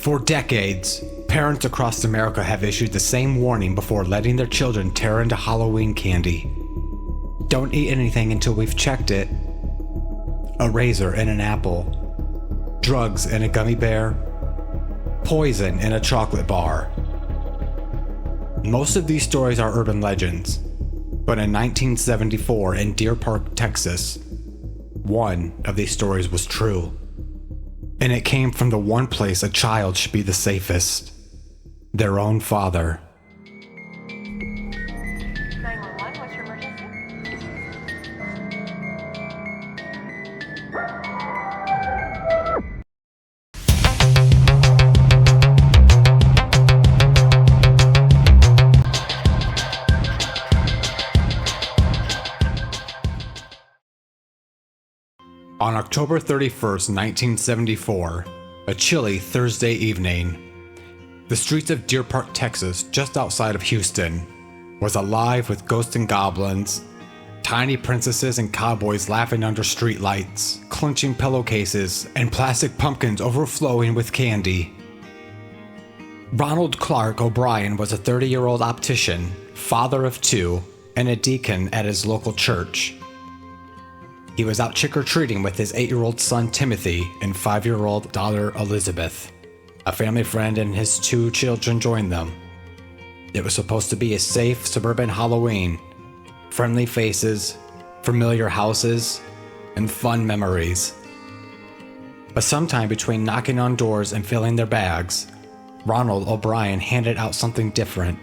For decades, parents across America have issued the same warning before letting their children tear into Halloween candy. Don't eat anything until we've checked it. A razor in an apple. Drugs in a gummy bear. Poison in a chocolate bar. Most of these stories are urban legends, but in 1974 in Deer Park, Texas, one of these stories was true. And it came from the one place a child should be the safest: their own father. 911, what's your emergency? On October 31st, 1974, a chilly Thursday evening, the streets of Deer Park, Texas, just outside of Houston, was alive with ghosts and goblins, tiny princesses and cowboys laughing under streetlights, clenching pillowcases, and plastic pumpkins overflowing with candy. Ronald Clark O'Bryan was a 30-year-old optician, father of two, and a deacon at his local church. He was out trick-or-treating with his 8-year-old son Timothy and 5-year-old daughter Elizabeth. A family friend and his 2 children joined them. It was supposed to be a safe suburban Halloween. Friendly faces, familiar houses, and fun memories. But sometime between knocking on doors and filling their bags, Ronald O'Bryan handed out something different.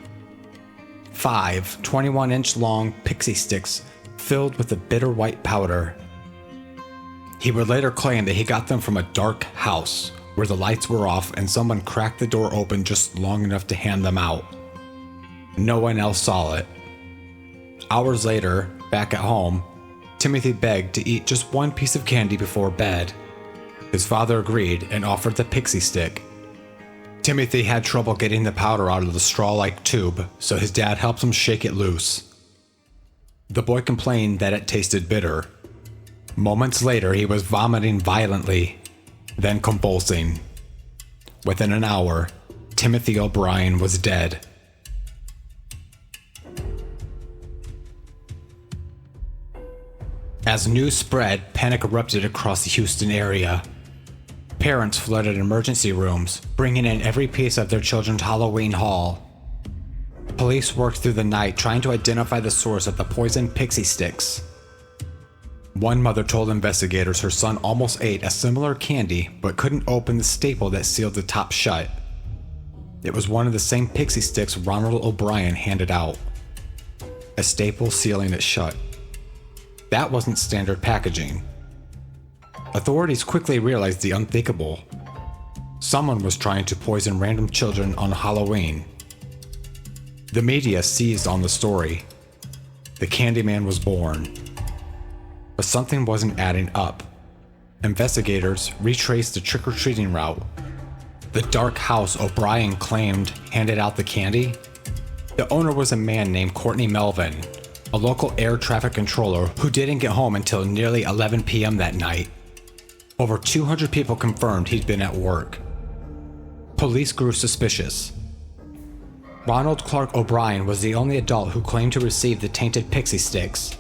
5 21-inch long pixie sticks filled with a bitter white powder. He would later claim that he got them from a dark house where the lights were off and someone cracked the door open just long enough to hand them out. No one else saw it. Hours later, back at home, Timothy begged to eat just one piece of candy before bed. His father agreed and offered the pixie stick. Timothy had trouble getting the powder out of the straw-like tube, so his dad helped him shake it loose. The boy complained that it tasted bitter. Moments later, he was vomiting violently, then convulsing. Within an hour, Timothy O'Bryan was dead. As news spread, panic erupted across the Houston area. Parents flooded emergency rooms, bringing in every piece of their children's Halloween haul. Police worked through the night trying to identify the source of the poisoned pixie sticks. One mother told investigators her son almost ate a similar candy but couldn't open the staple that sealed the top shut. It was one of the same pixie sticks Ronald O'Bryan handed out. A staple sealing it shut. That wasn't standard packaging. Authorities quickly realized the unthinkable. Someone was trying to poison random children on Halloween. The media seized on the story. The Candyman was born. But something wasn't adding up. Investigators retraced the trick-or-treating route. The dark house O'Bryan claimed handed out the candy? The owner was a man named Courtney Melvin, a local air traffic controller who didn't get home until nearly 11 p.m. that night. Over 200 people confirmed he'd been at work. Police grew suspicious. Ronald Clark O'Bryan was the only adult who claimed to receive the tainted pixie sticks.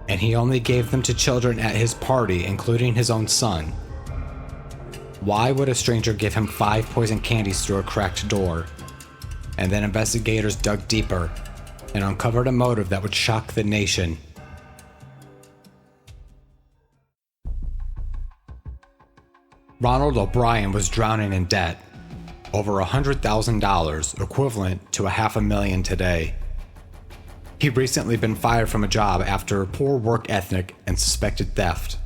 And he only gave them to children at his party, including his own son. Why would a stranger give him 5 poison candies through a cracked door? And then investigators dug deeper and uncovered a motive that would shock the nation. Ronald O'Bryan was drowning in debt. Over $100,000, equivalent to $500,000 today. He'd recently been fired from a job after poor work ethic and suspected theft.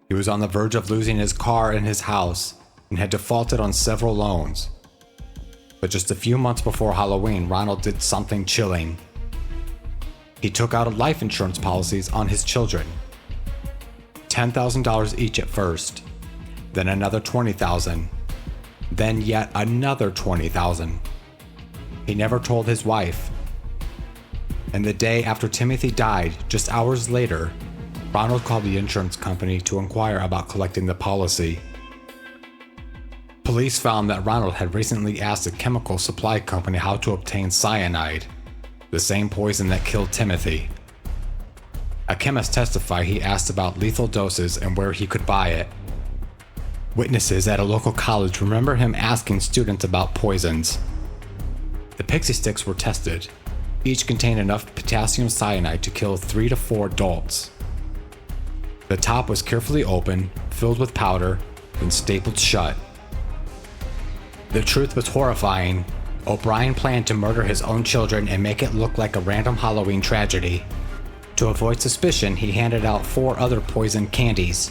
He was on the verge of losing his car and his house and had defaulted on several loans. But just a few months before Halloween, Ronald did something chilling. He took out life insurance policies on his children. $10,000 each at first, then another $20,000, then yet another $20,000. He never told his wife. And the day after Timothy died, just hours later, Ronald called the insurance company to inquire about collecting the policy. Police found that Ronald had recently asked a chemical supply company how to obtain cyanide, the same poison that killed Timothy. A chemist testified he asked about lethal doses and where he could buy it. Witnesses at a local college remember him asking students about poisons. The pixie sticks were tested. Each contained enough potassium cyanide to kill 3 to 4 adults. The top was carefully opened, filled with powder, and stapled shut. The truth was horrifying. O'Bryan planned to murder his own children and make it look like a random Halloween tragedy. To avoid suspicion, he handed out 4 other poisoned candies.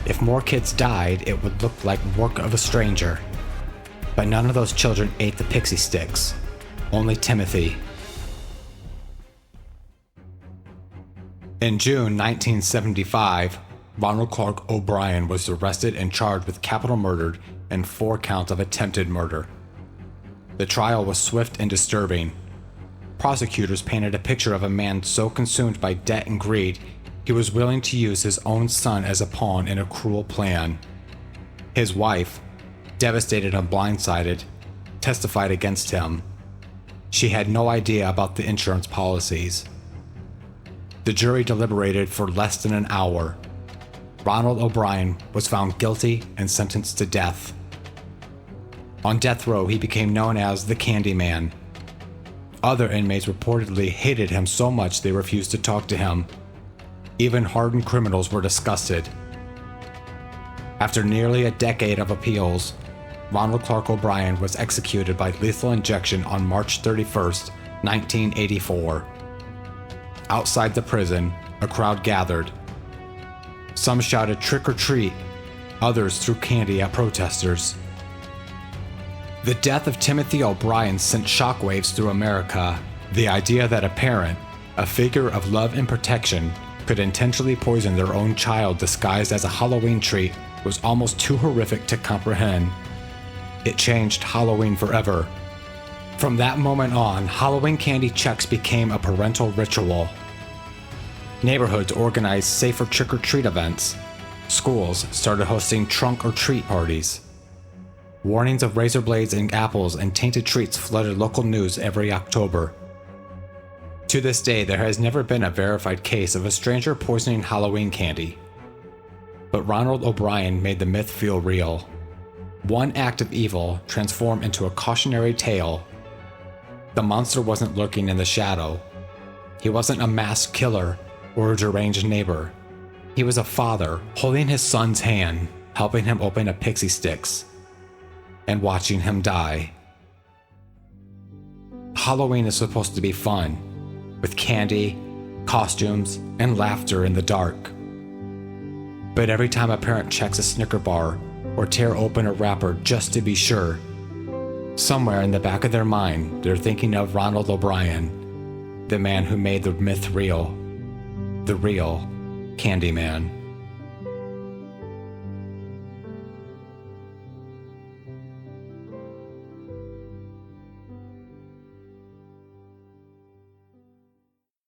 If more kids died, it would look like work of a stranger. But none of those children ate the pixie sticks. Only Timothy. In June 1975, Ronald Clark O'Bryan was arrested and charged with capital murder and 4 counts of attempted murder. The trial was swift and disturbing. Prosecutors painted a picture of a man so consumed by debt and greed, he was willing to use his own son as a pawn in a cruel plan. His wife, devastated and blindsided, testified against him. She had no idea about the insurance policies. The jury deliberated for less than an hour. Ronald O'Bryan was found guilty and sentenced to death. On death row, he became known as the Candyman. Other inmates reportedly hated him so much they refused to talk to him. Even hardened criminals were disgusted. After nearly a decade of appeals, Ronald Clark O'Bryan was executed by lethal injection on March 31st, 1984. Outside the prison, a crowd gathered. Some shouted "trick or treat," others threw candy at protesters. The death of Timothy O'Bryan sent shockwaves through America. The idea that a parent, a figure of love and protection, could intentionally poison their own child disguised as a Halloween treat was almost too horrific to comprehend. It changed Halloween forever. From that moment on, Halloween candy checks became a parental ritual. Neighborhoods organized safer trick-or-treat events. Schools started hosting trunk-or-treat parties. Warnings of razor blades and apples and tainted treats flooded local news every October. To this day, there has never been a verified case of a stranger poisoning Halloween candy. But Ronald O'Bryan made the myth feel real. One act of evil transformed into a cautionary tale. The monster wasn't lurking in the shadow. He wasn't a masked killer or a deranged neighbor. He was a father holding his son's hand, helping him open a pixie sticks, and watching him die. Halloween is supposed to be fun, with candy, costumes, and laughter in the dark. But every time a parent checks a Snicker bar or tear open a wrapper just to be sure, somewhere in the back of their mind, they're thinking of Ronald O'Bryan, the man who made the myth real, the real Candyman.